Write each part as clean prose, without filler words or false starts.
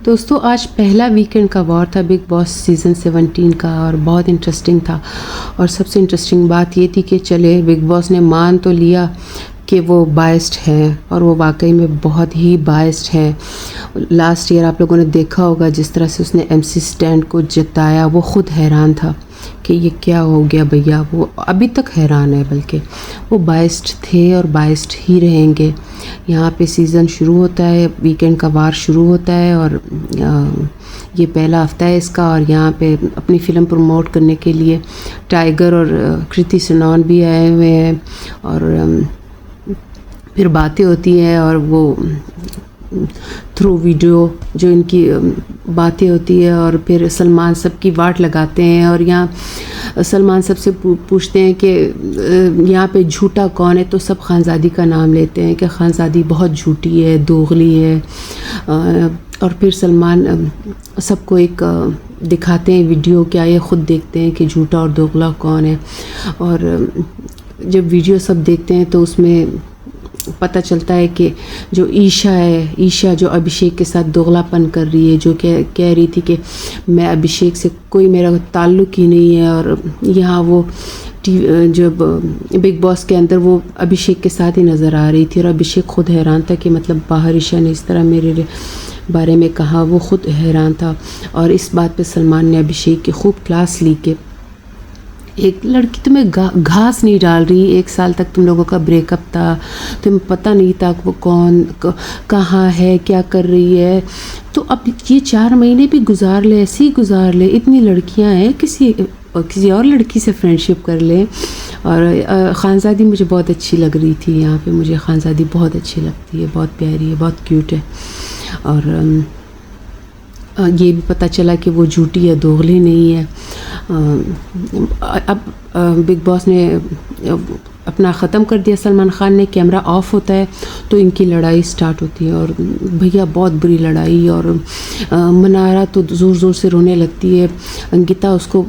دوستو آج پہلا ویکینڈ کا وار تھا بگ باس سیزن 17 کا، اور بہت انٹرسٹنگ تھا. اور سب سے انٹرسٹنگ بات یہ تھی کہ چلے بگ باس نے مان تو لیا کہ وہ بائسڈ ہیں، اور وہ واقعی میں بہت ہی بائسڈ ہیں. لاسٹ ایئر آپ لوگوں نے دیکھا ہوگا جس طرح سے اس نے ایم سی اسٹینڈ کو جتایا، وہ خود حیران تھا کہ یہ کیا ہو گیا بھیا. وہ ابھی تک حیران ہے، بلکہ وہ بائسڈ تھے اور بائسڈ ہی رہیں گے. یہاں پہ سیزن شروع ہوتا ہے، ویکینڈ کا وار شروع ہوتا ہے، اور یہ پہلا ہفتہ ہے اس کا. اور یہاں پہ اپنی فلم پروموٹ کرنے کے لیے ٹائیگر اور کرتی سنون بھی آئے ہوئے ہیں، اور پھر باتیں ہوتی ہیں، اور وہ تھرو ویڈیو جو ان کی باتیں ہوتی ہے، اور پھر سلمان سب کی واٹ لگاتے ہیں. اور یہاں سلمان سب سے پوچھتے ہیں کہ یہاں پہ جھوٹا کون ہے، تو سب خانزادی کا نام لیتے ہیں کہ خانزادی بہت جھوٹی ہے، دوغلی ہے. اور پھر سلمان سب کو ایک دکھاتے ہیں ویڈیو، کیا یہ خود دیکھتے ہیں کہ جھوٹا اور دوغلا کون ہے. اور جب ویڈیو سب دیکھتے ہیں تو اس میں پتہ چلتا ہے کہ جو عیشا جو ابھیشیک کے ساتھ دوغلا پن کر رہی ہے، جو کہ کہہ رہی تھی کہ میں ابھیشیک سے کوئی میرا تعلق ہی نہیں ہے. اور یہاں وہ جب بگ باس کے اندر وہ ابھیشیک کے ساتھ ہی نظر آ رہی تھی، اور ابھیشیک خود حیران تھا کہ مطلب باہر عیشا نے اس طرح میرے بارے میں کہا. وہ خود حیران تھا. اور اس بات پہ سلمان نے ابھیشیک کی خوب کلاس لی کہ ایک لڑکی تمہیں گھاس نہیں ڈال رہی، 1 سال تک تم لوگوں کا بریک اپ تھا، تمہیں پتہ نہیں تھا وہ کون کہاں ہے، کیا کر رہی ہے. تو اب یہ 4 مہینے بھی گزار لے، ایسے ہی گزار لے. اتنی لڑکیاں ہیں، کسی اور لڑکی سے فرینڈشپ کر لیں. اور خانزادی مجھے بہت اچھی لگ رہی تھی یہاں پہ. مجھے خانزادی بہت اچھی لگتی ہے، بہت پیاری ہے، بہت کیوٹ ہے. اور یہ بھی پتہ چلا کہ وہ جھوٹی ہے، دوغلی نہیں ہے. اب بگ باس نے اپنا ختم کر دیا. سلمان خان نے کیمرہ آف ہوتا ہے تو ان کی لڑائی سٹارٹ ہوتی ہے، اور بھیا بہت بری لڑائی. اور منارہ تو زور زور سے رونے لگتی ہے. انگیتا اس کو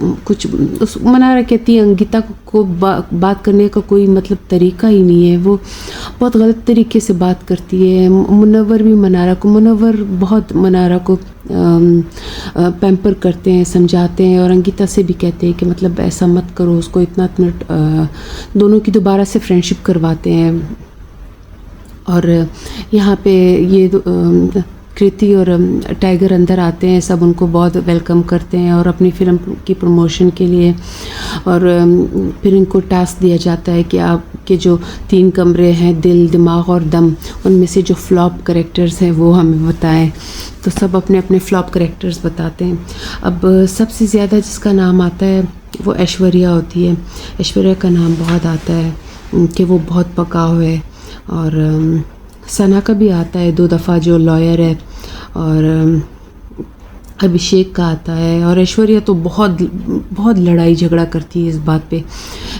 منارہ کہتی ہے انگیتا کو بات کرنے کا کوئی مطلب طریقہ ہی نہیں ہے، وہ بہت غلط طریقے سے بات کرتی ہے. منور بھی منور بہت منارہ کو پیمپر کرتے ہیں، سمجھاتے ہیں. اور انگیتا سے بھی کہتے ہیں کہ مطلب ایسا مت کرو، اس کو اتنا دونوں کی دوبارہ سے فرینڈشپ کرواتے ہیں. اور یہاں پہ یہ کرتی اور ٹائیگر اندر آتے ہیں، سب ان کو بہت ویلکم کرتے ہیں اور اپنی فلم کی پروموشن کے لیے. اور پھر ان کو ٹاسک دیا جاتا ہے کہ آپ کے جو 3 کمرے ہیں، دل، دماغ اور دم، ان میں سے جو فلاپ کریکٹرز ہیں وہ ہمیں بتائیں. تو سب اپنے اپنے فلاپ کریکٹرز بتاتے ہیں. اب سب سے زیادہ جس کا نام آتا ہے وہ ایشوریا ہوتی ہے. ایشوریا کا نام بہت آتا ہے کہ وہ بہت پکاؤ ہے. اور ثنا کا بھی آتا ہے 2 دفعہ، جو لائر ہے. اور ابھیشیک کا آتا ہے. اور ایشوریا تو بہت لڑائی جھگڑا کرتی ہے اس بات پہ،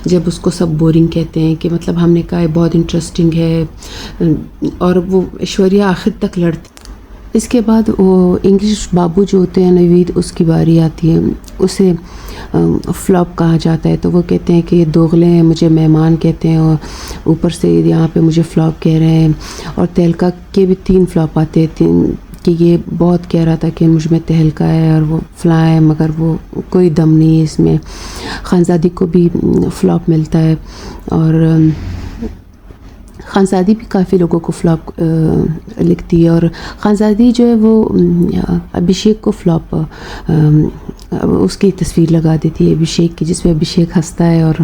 جب اس کو سب بورنگ کہتے ہیں کہ مطلب ہم نے کہا ہے بہت انٹرسٹنگ ہے. اور وہ ایشوریا آخر تک لڑتی. اس کے بعد وہ انگلش بابو جو ہوتے ہیں نوید، اس کی باری آتی ہے. اسے فلاپ کہا جاتا ہے، تو وہ کہتے ہیں کہ یہ دوغلے ہیں، مجھے مہمان کہتے ہیں، اور اوپر سے یہاں پہ مجھے فلاپ کہہ رہے ہیں. اور تہلکا کے بھی 3 فلاپ آتے ہیں کہ یہ بہت کہہ رہا تھا کہ مجھ میں تہلکا ہے اور وہ فلاں ہے، مگر وہ کوئی دم نہیں ہے اس میں. خانزادی کو بھی فلاپ ملتا ہے. اور خانزادی بھی کافی لوگوں کو فلاپ لکھتی ہے. اور خانزادی جو ہے وہ ابھیشیک کو فلاپ اس کی تصویر لگا دیتی ہے ابھیشیک کی، جس پہ ابھیشیک ہنستا ہے اور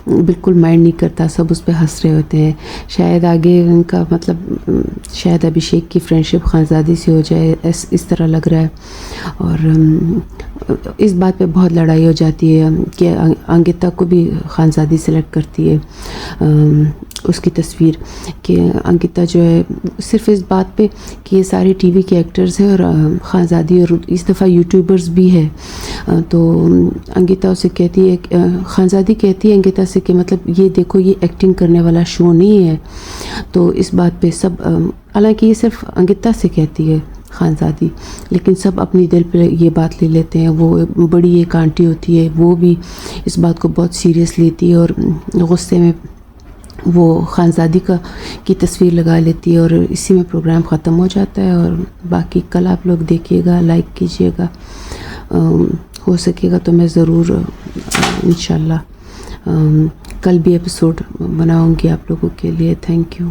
بالکل مائنڈ نہیں کرتا، سب اس پہ ہنس رہے ہوتے ہیں. شاید آگے ان کا مطلب شاید ابھیشیک کی فرینڈشپ خانزادی سے ہو جائے، اس طرح لگ رہا ہے. اور اس بات پہ بہت لڑائی ہو جاتی ہے کہ انگیتا کو بھی خانزادی سلیکٹ کرتی ہے اس کی تصویر، کہ انگیتا جو ہے صرف اس بات پہ کہ یہ سارے ٹی وی کے ایکٹرز ہیں اور خانزادی اور اس دفعہ یوٹیوبرز بھی ہے. تو انگیتا اسے کہتی ہے، خانزادی کہتی ہے انگیتا سے کہ مطلب یہ دیکھو یہ ایکٹنگ کرنے والا شو نہیں ہے. تو اس بات پہ سب، حالانکہ یہ صرف انگیتا سے کہتی ہے خانزادی، لیکن سب اپنی دل پہ یہ بات لے لیتے ہیں. وہ بڑی ایک آنٹی ہوتی ہے، وہ بھی اس بات کو بہت سیریس لیتی ہے اور غصے میں وہ خانزادی کی تصویر لگا لیتی ہے اور اسی میں پروگرام ختم ہو جاتا ہے. اور باقی کل آپ لوگ دیکھیے گا, لائک کیجیے گا, ہو سکے گا تو میں ضرور انشاءاللہ کل بھی ایپیسوڈ بناؤں گی آپ لوگوں کے لیے. Thank you.